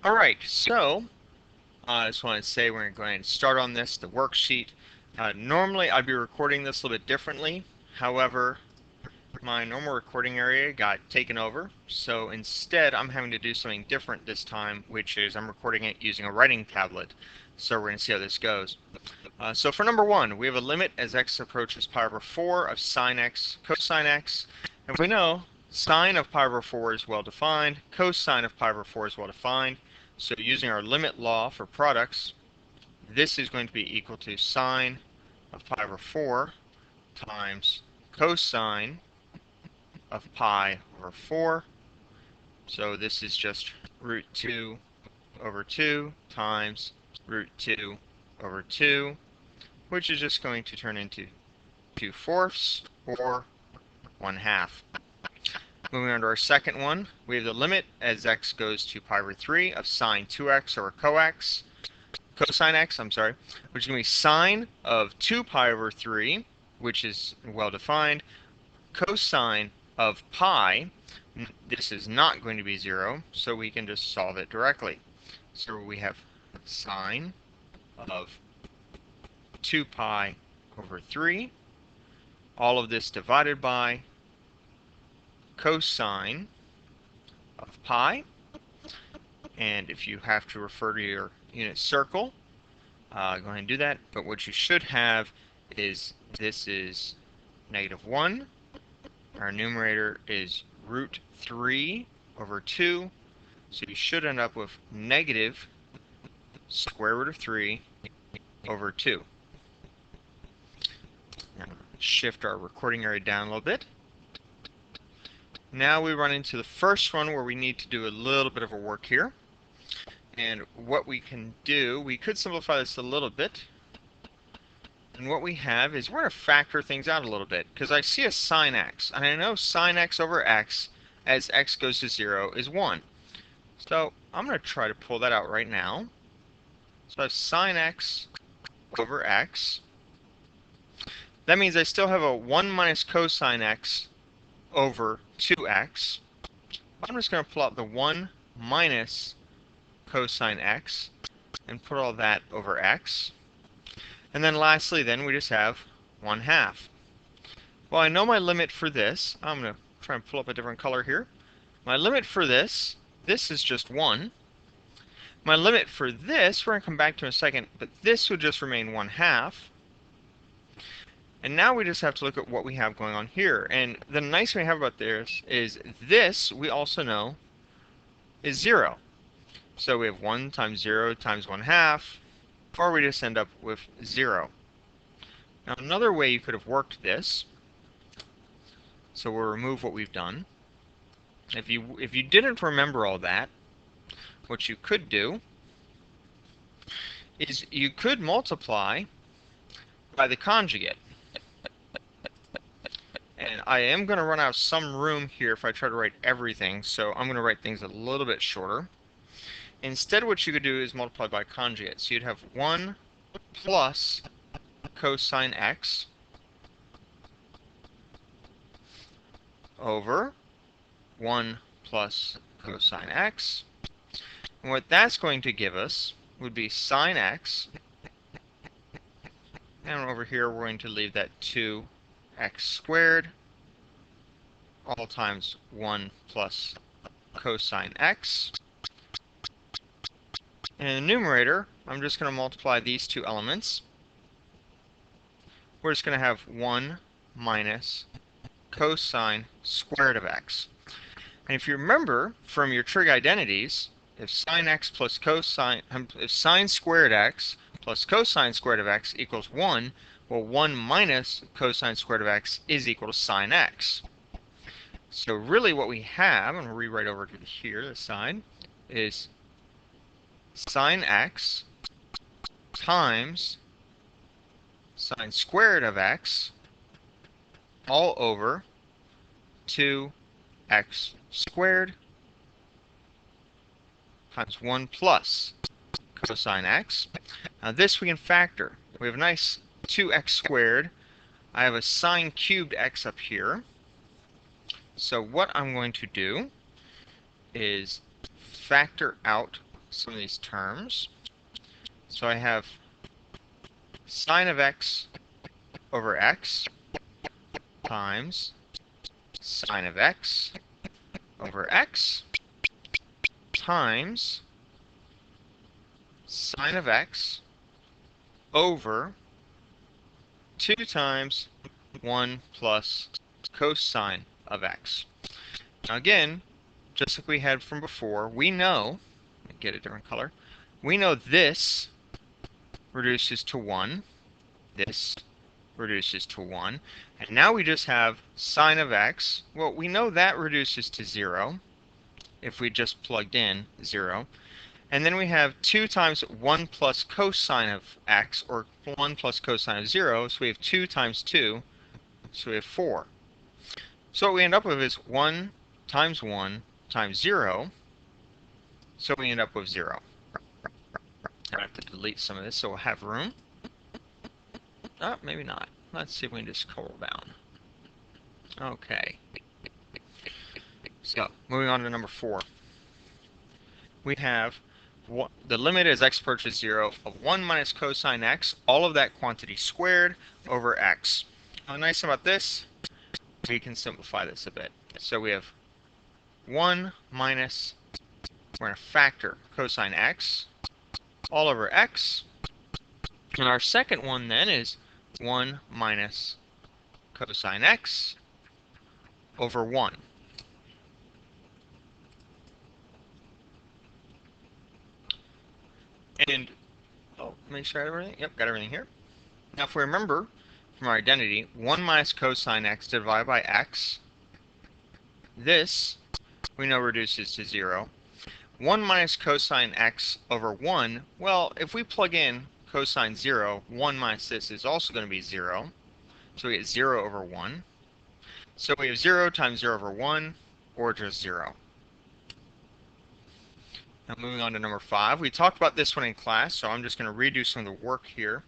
Alright, so I just want to say we're going to go ahead and start on this, the worksheet. Normally I'd be recording this a little bit differently. However, my normal recording area got taken over, so instead I'm having to do something different this time, which is I'm recording it using a writing tablet. So we're going to see how this goes. So for number one, we have a limit as x approaches pi over 4 of sine x cosine x. And we know sine of pi over 4 is well defined, cosine of pi over 4 is well defined. So using our limit law for products, this is going to be equal to sine of pi over 4 times cosine of pi over 4. So this is just root 2 over 2 times root 2 over 2, which is just going to turn into 2/4 or 1/2. Moving on to our second one, we have the limit as x goes to pi over 3 of sine 2x over cosine x, which is going to be sine of 2 pi over 3, which is well defined, cosine of pi. This is not going to be 0, so we can just solve it directly. So we have sine of 2 pi over 3, all of this divided by cosine of pi. And if you have to refer to your unit circle, go ahead and do that. But what you should have is this is -1. Our numerator is root 3 over 2. So you should end up with negative square root of 3 over 2. Now, shift our recording area down a little bit. Now we run into the first one where we need to do a little bit of a work here. And what we can do, we could simplify this a little bit. And what we have is we're going to factor things out a little bit, because I see a sine x, and I know sine x over x as x goes to 0 is 1. So I'm going to try to pull that out right now. So I have sine x over x. That means I still have a 1 minus cosine x over 2x. I'm just going to pull out the 1 minus cosine x and put all that over x. And then lastly, then we just have 1/2. Well, I know my limit for this. I'm going to try and pull up a different color here. My limit for this is just 1. My limit for this, we're going to come back to in a second, but this would just remain 1/2. And now we just have to look at what we have going on here. And the nice thing we have about this we also know is 0. So we have 1 times 0 times 1/2, or we just end up with 0. Now another way you could have worked this, so we'll remove what we've done. If you didn't remember all that, what you could do is you could multiply by the conjugate. And I am going to run out of some room here if I try to write everything, so I'm going to write things a little bit shorter. Instead, what you could do is multiply by conjugate. So you'd have 1 plus cosine x over 1 plus cosine x. And what that's going to give us would be sine x. And over here, we're going to leave that 2x squared all times 1 plus cosine x. And in the numerator, I'm just going to multiply these two elements. We're just going to have 1 minus cosine squared of x. And if you remember from your trig identities, if sine x plus if sine squared x plus cosine squared of x equals 1, well, 1 minus cosine squared of x is equal to sine x. So really what we have, I'm going to rewrite over to here, this side, is sine x times sine squared of x all over 2x squared times 1 plus cosine x. Now this we can factor. We have a nice 2x squared. I have a sine cubed x up here. So what I'm going to do is factor out some of these terms. So I have sine of x over x times sine of x over x times sine of x over 2 times 1 plus cosine of x. Now again, just like we had from before, we know, get a different color, we know this reduces to 1, this reduces to 1, and now we just have sine of x. Well, we know that reduces to 0 if we just plugged in 0. And then we have 2 times 1 plus cosine of x, or 1 plus cosine of 0, so we have 2 times 2, so we have 4. So what we end up with is 1 times 0, so we end up with 0. I have to delete some of this so we'll have room. Oh, maybe not. Let's see if we can just scroll down. Okay. So, moving on to number 4. We have the limit as x approaches 0 of 1 minus cosine x, all of that quantity squared, over x. Now, the nice thing about this, we can simplify this a bit. So we have 1 minus, we're going to factor cosine x, all over x. And our second one then is 1 minus cosine x over 1. And, make sure I have everything. Yep, got everything here. Now if we remember from our identity, 1 minus cosine x divided by x, this we know reduces to 0. 1 minus cosine x over 1, well, if we plug in cosine 0, 1 minus this is also going to be 0. So we get 0 over 1. So we have 0 times 0 over 1, or just 0. Now moving on to number 5. We talked about this one in class, so I'm just going to redo some of the work here.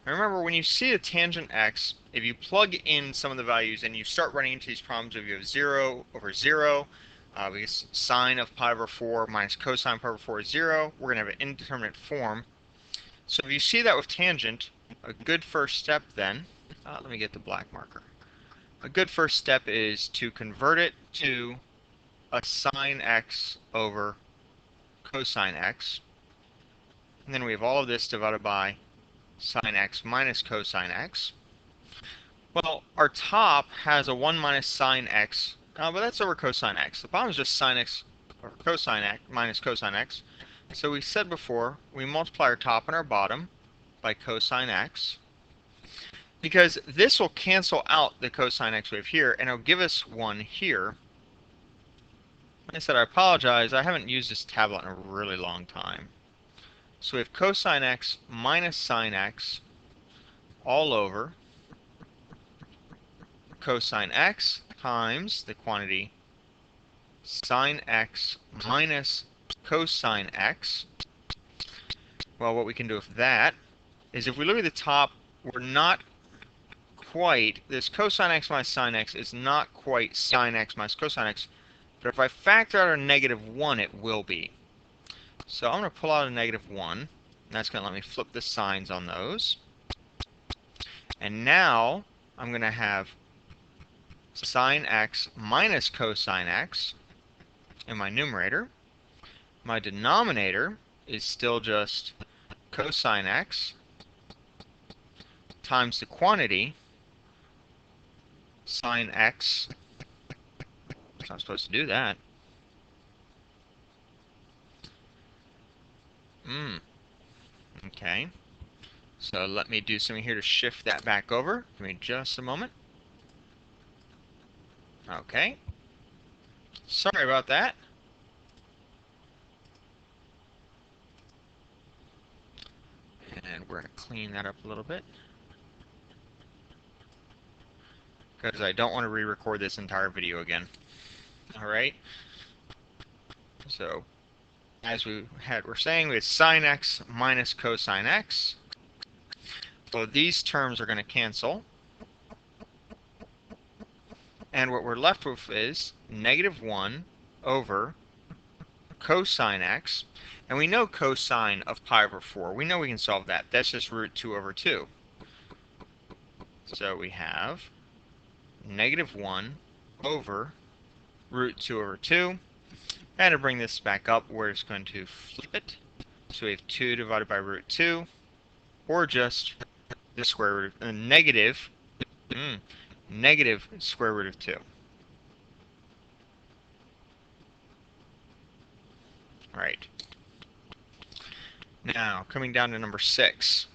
Now remember, when you see a tangent x, if you plug in some of the values and you start running into these problems, if you have 0 over 0, because sine of pi over 4 minus cosine pi over 4 is 0, we're going to have an indeterminate form. So if you see that with tangent, a good first step then, let me get the black marker. A good first step is to convert it to a sine x over cosine x. And then we have all of this divided by sine x minus cosine x. Well, our top has a 1 minus sine x, but that's over cosine x. The bottom is just sine x or cosine x minus cosine x. So we said before, we multiply our top and our bottom by cosine x, because this will cancel out the cosine x we have here, and it'll give us 1 here. Like I said, I apologize, I haven't used this tablet in a really long time. So we have cosine x minus sine x all over cosine x times the quantity sine x minus cosine x. Well, what we can do with that is, if we look at the top, we're not quite, this cosine x minus sine x is not quite sine x minus cosine x, but if I factor out a negative 1, it will be. So I'm going to pull out a negative 1, and that's going to let me flip the signs on those. And now I'm going to have sine x minus cosine x in my numerator. My denominator is still just cosine x times the quantity sine x. So I'm supposed to do that. Okay. So let me do something here to shift that back over. Give me just a moment. Okay. Sorry about that. And we're going to clean that up a little bit, because I don't want to re-record this entire video again. Alright. So, as we're saying, we have sine x minus cosine x. So these terms are going to cancel. And what we're left with is negative 1 over cosine x, and we know cosine of pi over 4. We know we can solve that. That's just root 2 over 2. So we have negative 1 over root 2 over 2. And to bring this back up, we're just going to flip it. So we have 2 divided by root 2, or just the square root of negative square root of 2. All right. Now, coming down to number 6.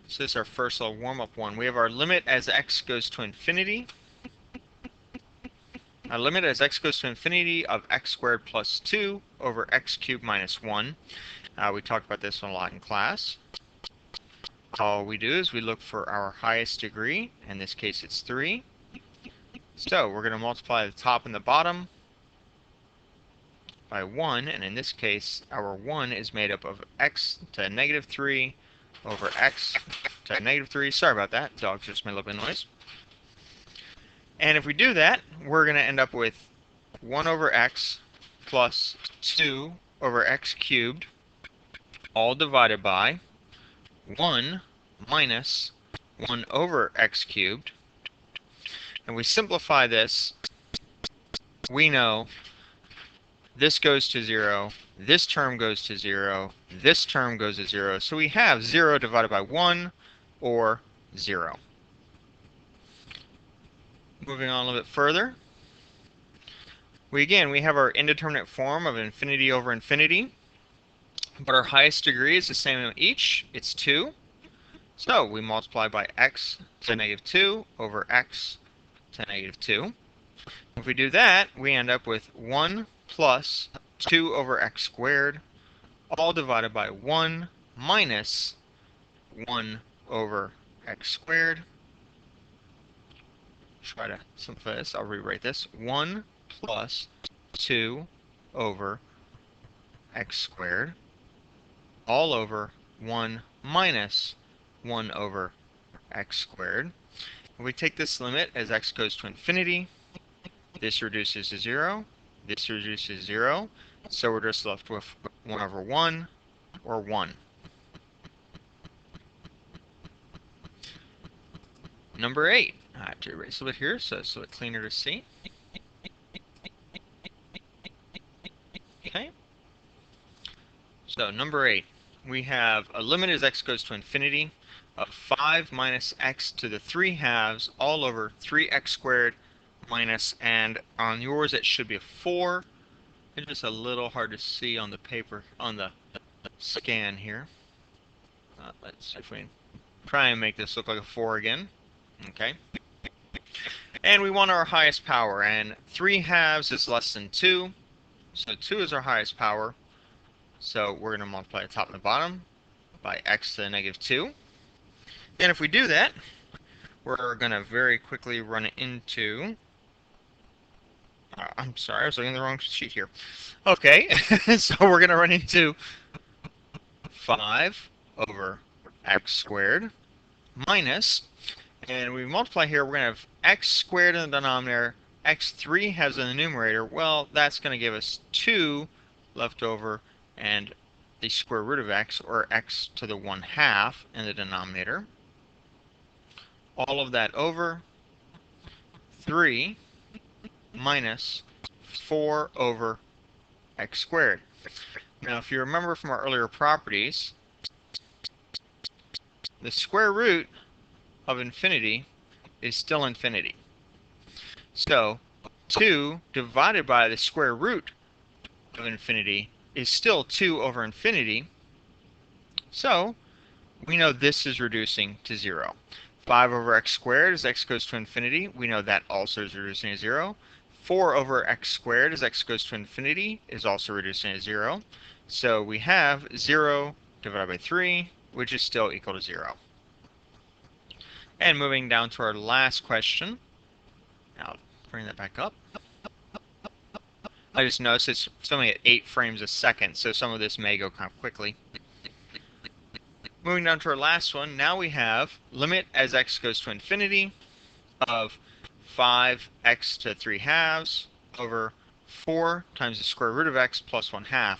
So this is our first little warm-up one. We have our limit as x goes to infinity. Our limit as x goes to infinity of x squared plus 2 over x cubed minus 1. We talked about this one a lot in class. All we do is we look for our highest degree. In this case, it's 3. So we're going to multiply the top and the bottom by 1. And in this case, our 1 is made up of x to negative 3 over x to negative 3. Sorry about that. Dog just made a little bit of noise. And if we do that, we're going to end up with 1 over x plus 2 over x cubed, all divided by 1 minus 1 over x cubed. And we simplify this, we know this goes to 0, this term goes to 0, this term goes to 0. So we have 0 divided by 1, or 0. Moving on a little bit further, we have our indeterminate form of infinity over infinity, but our highest degree is the same in each. It's 2. So we multiply by x to negative 2 over x to negative 2. If we do that, we end up with 1 plus 2 over x squared, all divided by 1 minus 1 over x squared. Try to simplify this. I'll rewrite this. 1 plus 2 over x squared, all over 1 minus 1 over x squared. If we take this limit as x goes to infinity, this reduces to 0, this reduces to 0, so we're just left with 1 over 1, or 1. Number 8. I have to erase a bit here so it's a bit cleaner to see. Okay. So number 8. We have a limit as x goes to infinity of 5 minus x to the 3 halves all over 3x squared minus, and on yours it should be a 4. It's just a little hard to see on the paper, on the scan here. Let's see if we can try and make this look like a 4 again. Okay. And we want our highest power, and 3 halves is less than 2. So 2 is our highest power. So we're going to multiply the top and the bottom by x to the negative 2. And if we do that, we're going to very quickly run into... I'm sorry, I was looking at the wrong sheet here. Okay, so we're going to run into 5 over x squared minus, and we multiply here, we're going to have x squared in the denominator, x3 has in the numerator. Well, that's going to give us 2 left over, and the square root of x, or x to the 1/2 in the denominator. All of that over 3 minus 4 over x squared. Now, if you remember from our earlier properties, the square root of infinity is still infinity. So 2 divided by the square root of infinity is still 2 over infinity. So we know this is reducing to 0. 5 over x squared as x goes to infinity. We know that also is reducing to 0. 4 over x squared as x goes to infinity is also reducing to 0. So we have 0 divided by 3, which is still equal to 0. And moving down to our last question. I'll bring that back up. I just noticed it's only at 8 frames a second, so some of this may go kind of quickly. Moving down to our last one, now we have limit as x goes to infinity of 5x to 3 halves over 4 times the square root of x plus 1/2.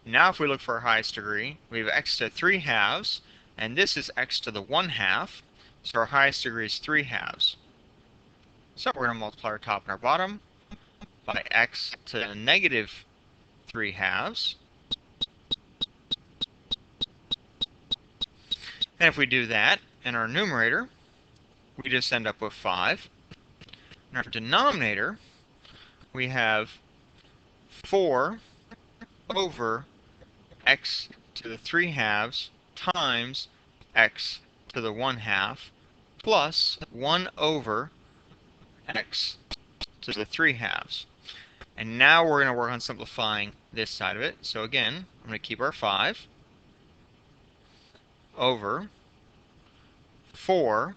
Now if we look for our highest degree, we have x to the 3/2, and this is x to the 1/2, so our highest degree is 3/2. So we're going to multiply our top and our bottom by x to the negative 3/2. And if we do that in our numerator, we just end up with 5. In our denominator, we have 4 over x to the 3/2 times x to the 1/2 plus 1 over x to the 3/2. And now we're going to work on simplifying this side of it. So again, I'm going to keep our 5 over 4.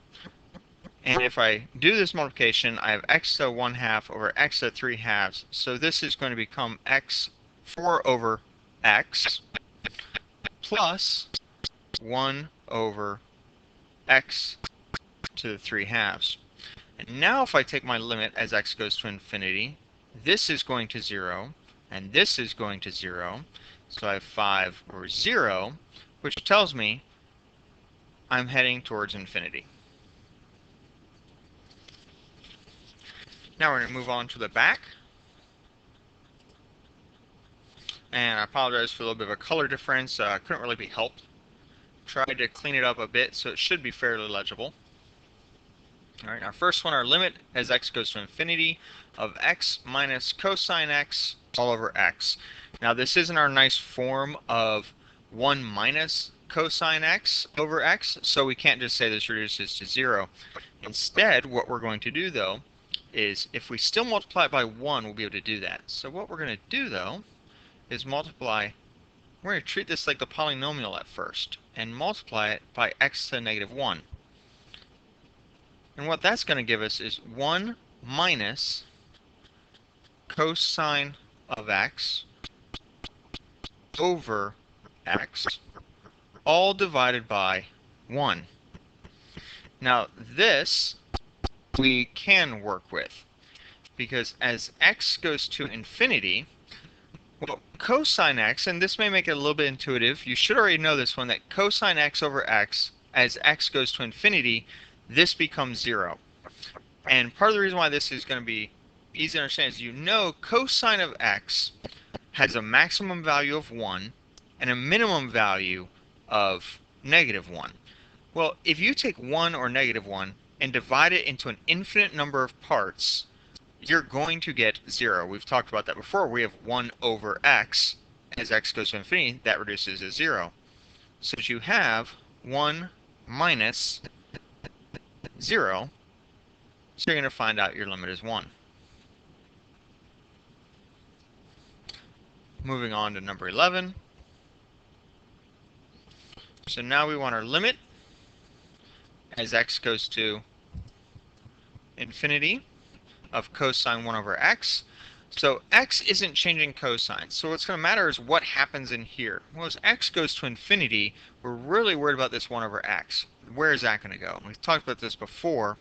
And if I do this multiplication, I have x to the 1/2 over x to the 3/2. So this is going to become x 4 over x plus 1 over x to the 3/2. And now if I take my limit as x goes to infinity, this is going to 0, and this is going to 0. So I have 5 over 0, which tells me I'm heading towards infinity. Now we're going to move on to the back. And I apologize for a little bit of a color difference. Couldn't really be helped. Tried to clean it up a bit, so it should be fairly legible. All right, our first one, our limit as x goes to infinity of x minus cosine x all over x. Now this isn't our nice form of 1 minus cosine x over x, so we can't just say this reduces to 0. Instead, what we're going to do, though, is if we still multiply it by 1, we'll be able to do that. So what we're going to do, though, is multiply. We're going to treat this like the polynomial at first, and multiply it by x to the negative 1. And what that's going to give us is 1 minus cosine of x over x, all divided by 1. Now this we can work with, because as x goes to infinity, well, cosine x, and this may make it a little bit intuitive, you should already know this one, that cosine x over x, as x goes to infinity, this becomes 0. And part of the reason why this is going to be easy to understand is, you know, cosine of x has a maximum value of 1 and a minimum value of negative 1. Well, if you take 1 or negative 1 and divide it into an infinite number of parts, you're going to get 0. We've talked about that before. We have 1 over x. As x goes to infinity, that reduces to 0. So you have 1 minus 0. So you're going to find out your limit is 1. Moving on to number 11. So now we want our limit as x goes to infinity of cosine 1 over x. So x isn't changing cosine. So what's going to matter is what happens in here. Well, as x goes to infinity, we're really worried about this 1 over x. Where is that going to go? We've talked about this before.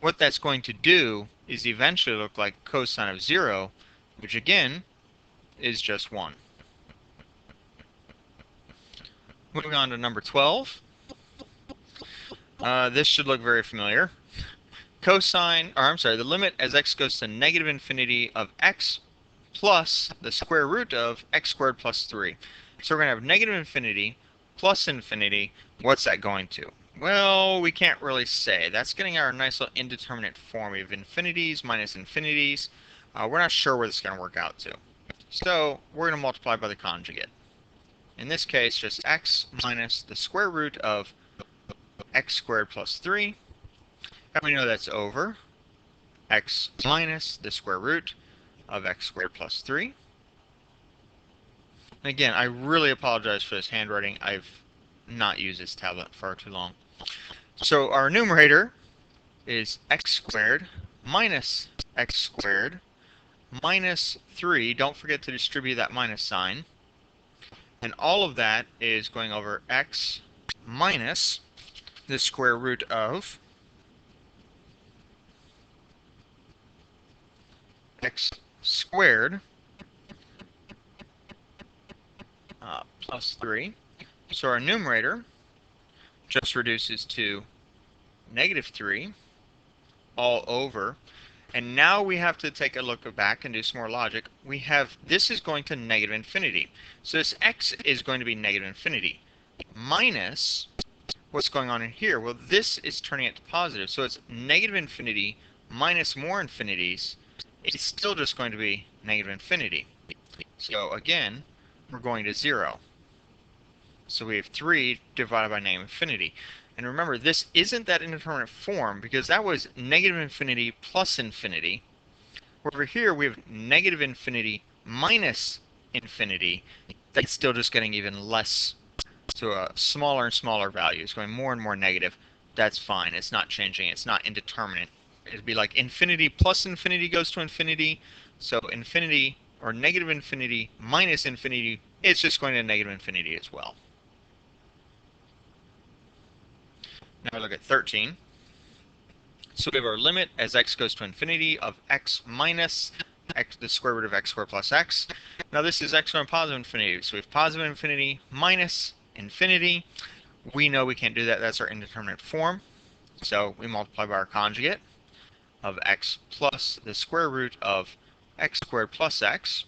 What that's going to do is eventually look like cosine of 0, which again is just 1. Moving on to number 12. This should look very familiar. The limit as x goes to negative infinity of x plus the square root of x squared plus 3. So we're going to have negative infinity plus infinity. What's that going to? Well, we can't really say. That's getting our nice little indeterminate form. We have infinities minus infinities. We're not sure where this is going to work out to. So we're going to multiply by the conjugate. In this case, just x minus the square root of x squared plus 3. And we know that's over x minus the square root of x squared plus 3. And again, I really apologize for this handwriting. I've not used this tablet far too long. So our numerator is x squared minus x squared minus 3. Don't forget to distribute that minus sign. And all of that is going over x minus the square root of x squared plus 3. So our numerator just reduces to negative 3 all over. And now we have to take a look back and do some more logic. We have, this is going to negative infinity. So this x is going to be negative infinity minus, what's going on in here? Well, this is turning it to positive. So it's negative infinity minus more infinities. It's still just going to be negative infinity. So again, we're going to 0. So we have 3 divided by negative infinity. And remember, this isn't that indeterminate form because that was negative infinity plus infinity. Over here, we have negative infinity minus infinity. That's still just getting even less to a smaller and smaller value. It's going more and more negative. That's fine. It's not changing. It's not indeterminate. It'd be like infinity plus infinity goes to infinity. So infinity or negative infinity minus infinity, it's just going to negative infinity as well. Now we look at 13. So we have our limit as x goes to infinity of x minus x, the square root of x squared plus x. Now this is x going to positive infinity. So we have positive infinity minus infinity. We know we can't do that. That's our indeterminate form. So we multiply by our conjugate of x plus the square root of x squared plus x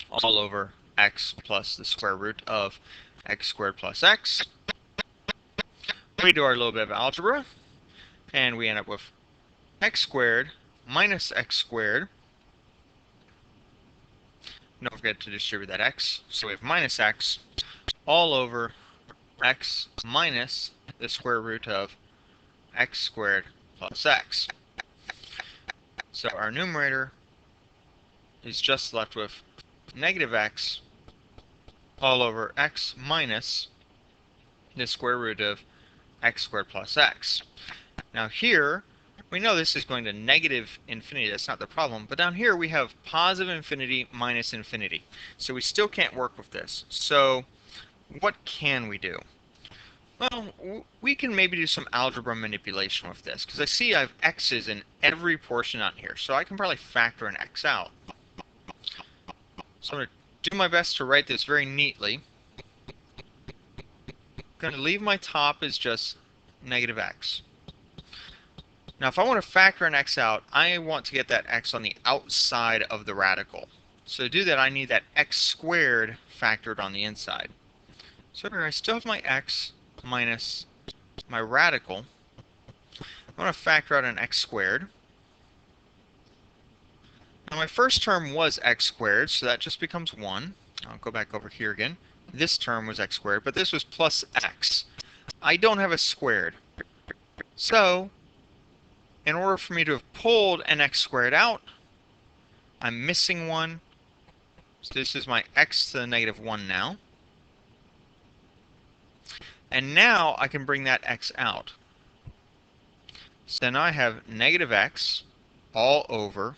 all over x plus the square root of x squared plus x. We do our little bit of algebra, and we end up with x squared minus x squared. Don't forget to distribute that x. So we have minus x all over x minus the square root of x squared plus x. So our numerator is just left with negative x all over x minus the square root of x squared plus x. Now here, we know this is going to negative infinity. That's not the problem. But down here, we have positive infinity minus infinity. So we still can't work with this. So what can we do? Well, we can maybe do some algebra manipulation with this, because I see I have x's in every portion on here. So I can probably factor an x out. So I'm going to do my best to write this very neatly. I'm going to leave my top as just negative x. Now, if I want to factor an x out, I want to get that x on the outside of the radical. So to do that, I need that x squared factored on the inside. So here I still have my x minus my radical. I want to factor out an x squared. Now my first term was x squared, so that just becomes 1. I'll go back over here again. This term was x squared, but this was plus x. I don't have a squared. So in order for me to have pulled an x squared out, I'm missing 1. So this is my x to the negative 1 now. And now I can bring that x out. So now I have negative x all over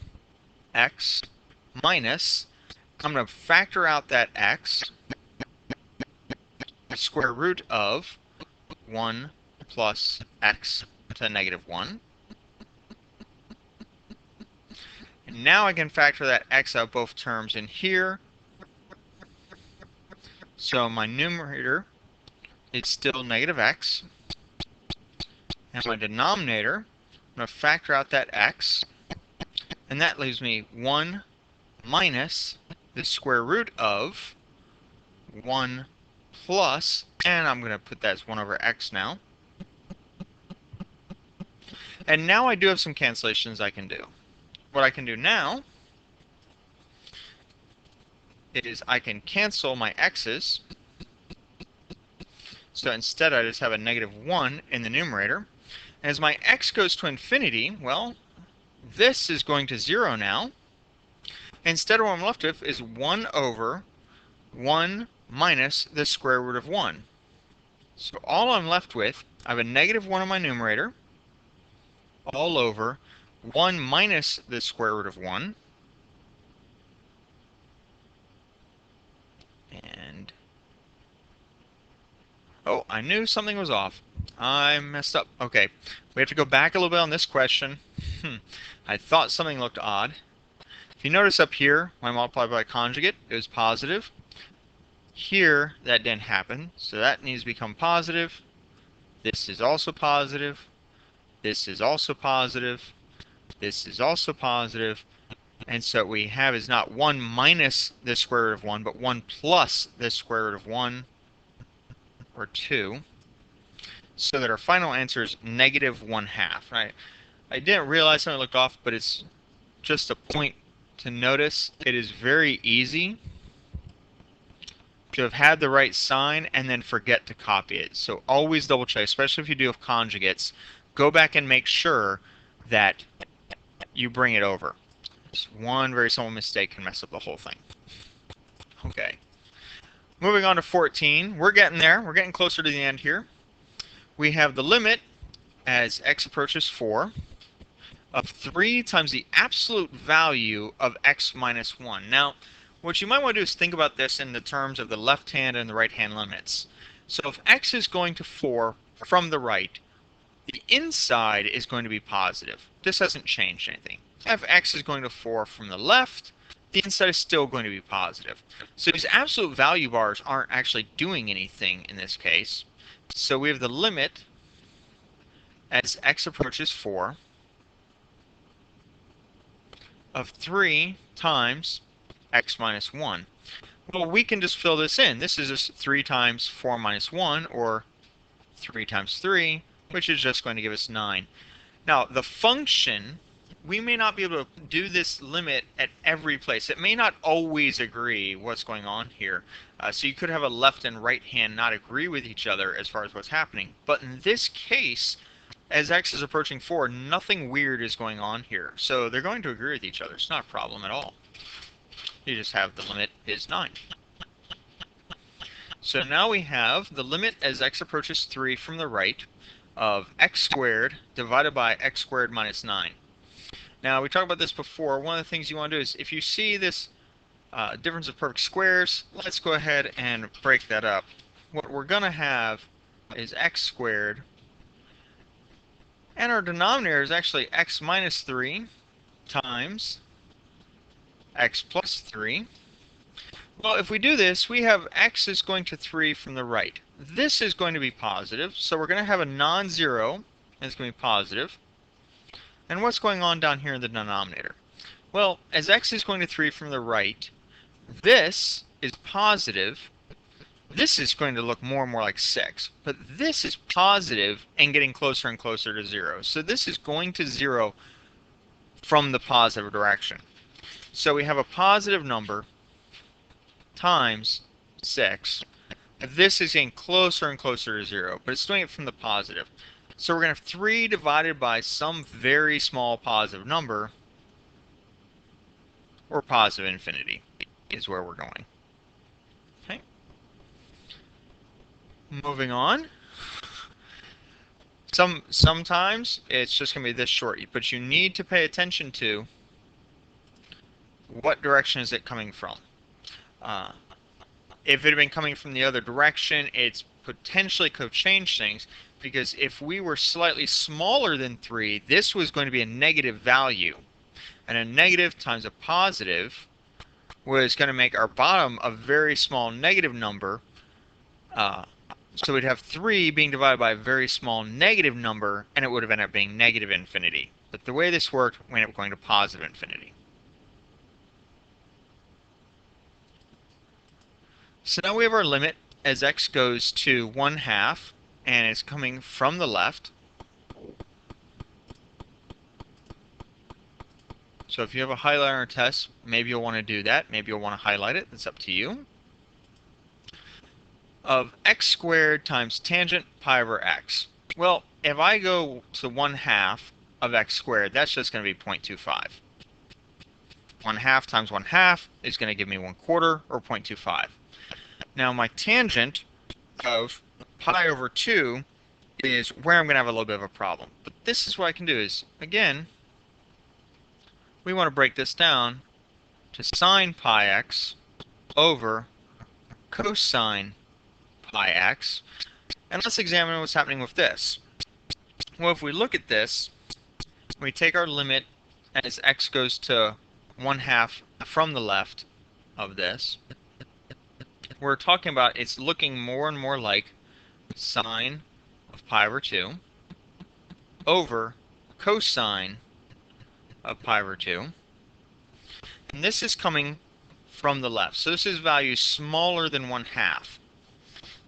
x minus, I'm going to factor out that x, the square root of 1 plus x to the negative 1. And now I can factor that x out both terms in here. So my numerator is still negative x. And my denominator, I'm going to factor out that x. And that leaves me 1 minus the square root of 1 plus, and I'm going to put that as 1 over x now. And now I do have some cancellations I can do. What I can do now is I can cancel my x's. So instead I just have a negative 1 in the numerator. As my x goes to infinity, well, this is going to 0 now. Instead, what I'm left with is 1 over 1 minus the square root of 1. So all I'm left with, I have a negative 1 on my numerator, all over 1 minus the square root of 1. And, oh, I knew something was off. I messed up. Okay, we have to go back a little bit on this question. I thought something looked odd. If you notice up here, when I multiply by conjugate, it was positive. Here, that didn't happen, so that needs to become positive. This is also positive. This is also positive. This is also positive. And so what we have is not 1 minus the square root of 1, but 1 plus the square root of 1, or 2. So that our final answer is negative 1/2, right? I didn't realize something looked off, but it's just a point to notice. It is very easy to have had the right sign and then forget to copy it. So always double check, especially if you do have conjugates. Go back and make sure that you bring it over. Just one very small mistake can mess up the whole thing. Okay. Moving on to 14. We're getting there. We're getting closer to the end here. We have the limit as x approaches 4 of 3 times the absolute value of x minus 1. Now, what you might want to do is think about this in the terms of the left hand and the right hand limits. So if x is going to 4 from the right, the inside is going to be positive. This hasn't changed anything. If x is going to 4 from the left, the inside is still going to be positive. So these absolute value bars aren't actually doing anything in this case. So we have the limit as x approaches 4 of 3 times x minus 1. Well, we can just fill this in. This is just 3 times 4 minus 1, or 3 times 3, which is just going to give us 9. Now, the function, we may not be able to do this limit at every place. It may not always agree what's going on here. So you could have a left and right hand not agree with each other as far as what's happening. But in this case, as x is approaching 4, nothing weird is going on here. So they're going to agree with each other. It's not a problem at all. You just have the limit is 9. So now we have the limit as x approaches 3 from the right of x squared divided by x squared minus 9. Now, we talked about this before. One of the things you want to do is, if you see this difference of perfect squares, let's go ahead and break that up. What we're going to have is x squared, and our denominator is actually x minus 3 times x plus 3. Well, if we do this, we have x is going to 3 from the right. This is going to be positive, so we're going to have a non-zero, and it's going to be positive. And what's going on down here in the denominator? Well, as x is going to 3 from the right, this is positive. This is going to look more and more like 6, but this is positive and getting closer and closer to 0. So this is going to 0 from the positive direction. So we have a positive number times 6. This is getting closer and closer to 0, but it's doing it from the positive. So we're going to have 3 divided by some very small positive number, or positive infinity is where we're going. Okay. Moving on. Sometimes it's just going to be this short, but you need to pay attention to what direction is it coming from. If it had been coming from the other direction, it's potentially could have changed things, because if we were slightly smaller than 3, this was going to be a negative value. And a negative times a positive was going to make our bottom a very small negative number. So we'd have 3 being divided by a very small negative number, and it would have ended up being negative infinity. But the way this worked, we ended up going to positive infinity. So now we have our limit as x goes to 1/2, and it's coming from the left. So if you have a highlighter on a test, maybe you'll want to do that. Maybe you'll want to highlight it. That's up to you. Of x squared times tangent pi over x. Well, if I go to 1/2 of x squared, that's just going to be 0.25. 1/2 times 1/2 is going to give me 1/4, or 0.25. Now my tangent of pi over 2 is where I'm going to have a little bit of a problem. But this is what I can do is, again, we want to break this down to sine pi x over cosine pi x. And let's examine what's happening with this. Well, if we look at this, we take our limit as x goes to 1/2 from the left of this, we're talking about it's looking more and more like sine of pi over 2 over cosine of pi over 2. And this is coming from the left. So this is value smaller than 1/2.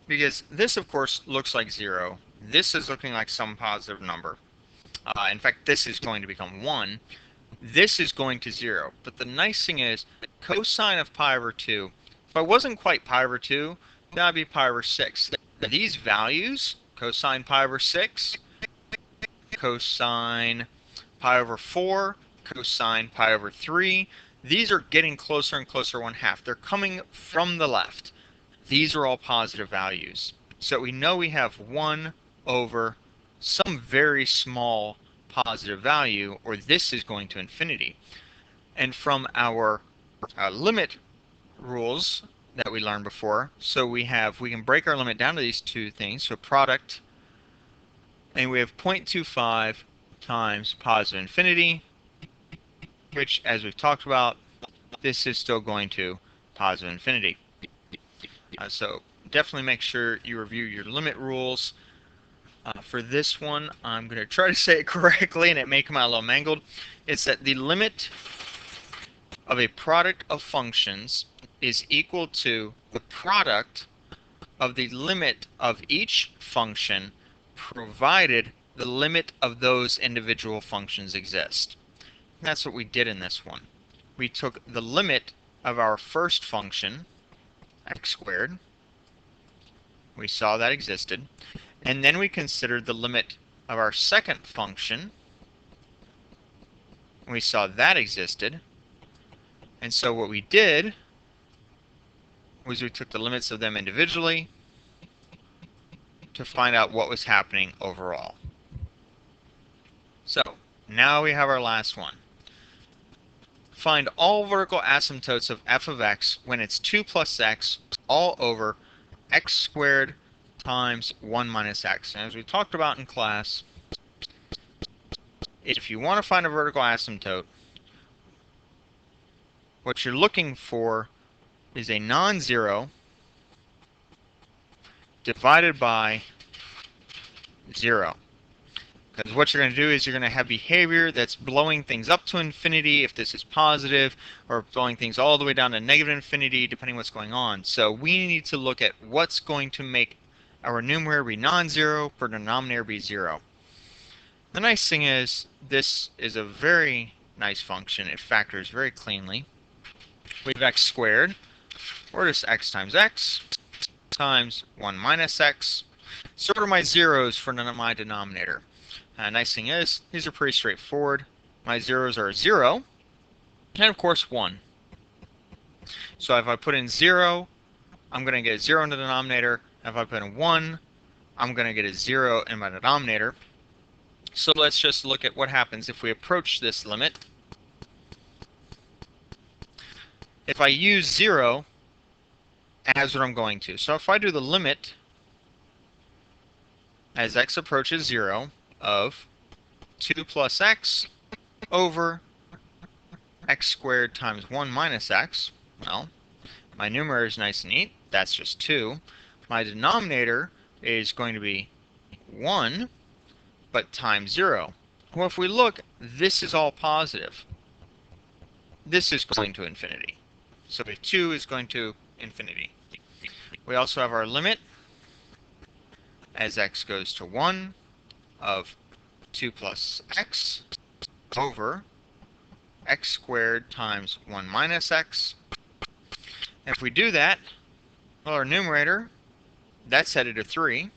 Because this, of course, looks like 0. This is looking like some positive number. In fact, this is going to become 1. This is going to 0. But the nice thing is, cosine of pi over 2, if I wasn't quite pi over 2, that would be pi over 6. These values, cosine pi over 6, cosine pi over 4, cosine pi over 3, these are getting closer and closer to 1/2. They're coming from the left. These are all positive values. So we know we have 1 over some very small positive value, or this is going to infinity. And from our limit rules that we learned before, so we can break our limit down to these two things. So product, and we have 0.25 times positive infinity, which, as we've talked about, this is still going to positive infinity. So definitely make sure you review your limit rules. For this one, I'm going to try to say it correctly, and it may come out a little mangled. It's that the limit of a product of functions is equal to the product of the limit of each function, provided the limit of those individual functions exist. And that's what we did in this one. We took the limit of our first function, x squared. We saw that existed. And then we considered the limit of our second function. We saw that existed. And so what we did was we took the limits of them individually to find out what was happening overall. So now we have our last one. Find all vertical asymptotes of f of x when it's 2 plus x all over x squared times 1 minus x. And as we talked about in class, if you want to find a vertical asymptote, what you're looking for is a non-zero divided by 0. Because what you're going to do is you're going to have behavior that's blowing things up to infinity if this is positive, or blowing things all the way down to negative infinity depending what's going on. So we need to look at what's going to make our numerator be non-zero, for denominator be 0. The nice thing is this is a very nice function. It factors very cleanly. We have x squared, or just x times 1 minus x. So what are my zeros for my denominator? Nice thing is, these are pretty straightforward. My zeros are 0, and of course 1. So if I put in 0, I'm going to get a 0 in the denominator. If I put in 1, I'm going to get a 0 in my denominator. So let's just look at what happens if we approach this limit. If I use 0 as what I'm going to. So if I do the limit as x approaches 0 of 2 plus x over x squared times 1 minus x, well, my numerator is nice and neat. That's just 2. My denominator is going to be 1, but times 0. Well, if we look, this is all positive. This is going to infinity. So the 2 is going to infinity. We also have our limit as x goes to 1 of 2 plus x over x squared times 1 minus x. If we do that, well, our numerator, that's headed to 3.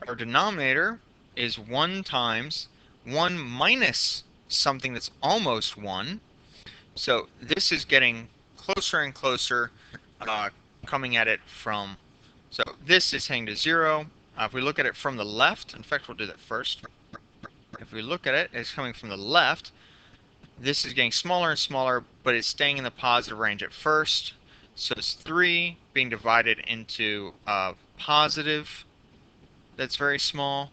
Our denominator is 1 times 1 minus something that's almost 1. So this is getting closer and closer, coming at it from, so this is heading to 0. If we look at it from the left, in fact, we'll do that first. If we look at it, it's coming from the left. This is getting smaller and smaller, but it's staying in the positive range at first. So it's 3 being divided into positive, that's very small.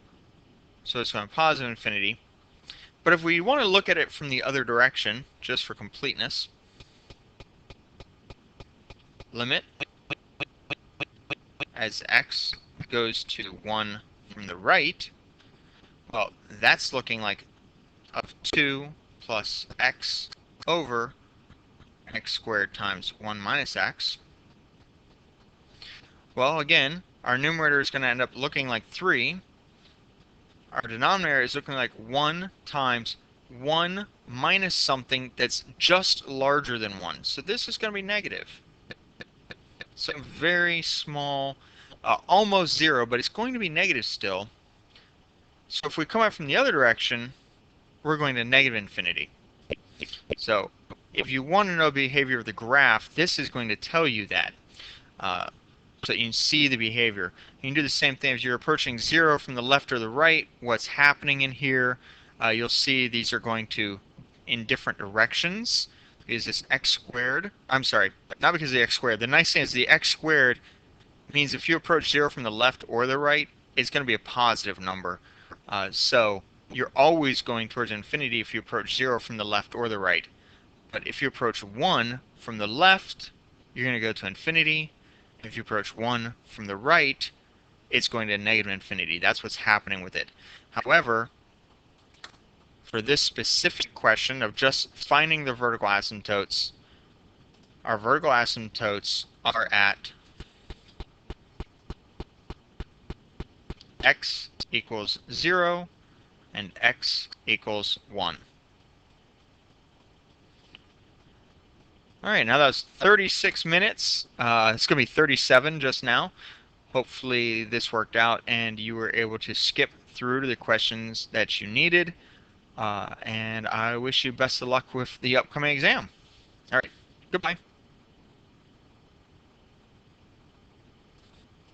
So it's going positive infinity. But if we want to look at it from the other direction, just for completeness, limit as x goes to 1 from the right, well, that's looking like of 2 plus x over x squared times 1 minus x. Well, again, our numerator is going to end up looking like 3. Our denominator is looking like 1 times 1 minus something that's just larger than 1. So this is going to be negative. So very small, almost 0, but it's going to be negative still. So if we come out from the other direction, we're going to negative infinity. So if you want to know the behavior of the graph, this is going to tell you that. So you can see the behavior. You can do the same thing if you're approaching 0 from the left or the right. What's happening in here, you'll see these are going to in different directions. Because it's x squared. I'm sorry, not because of the x squared. The nice thing is the x squared means if you approach 0 from the left or the right, it's going to be a positive number. So you're always going towards infinity if you approach 0 from the left or the right. But if you approach 1 from the left, you're going to go to infinity. If you approach 1 from the right, it's going to negative infinity. That's what's happening with it. However, for this specific question of just finding the vertical asymptotes, our vertical asymptotes are at x equals 0 and x equals 1. All right, now that was 36 minutes. It's going to be 37 just now. Hopefully this worked out and you were able to skip through to the questions that you needed. And I wish you best of luck with the upcoming exam. All right, goodbye.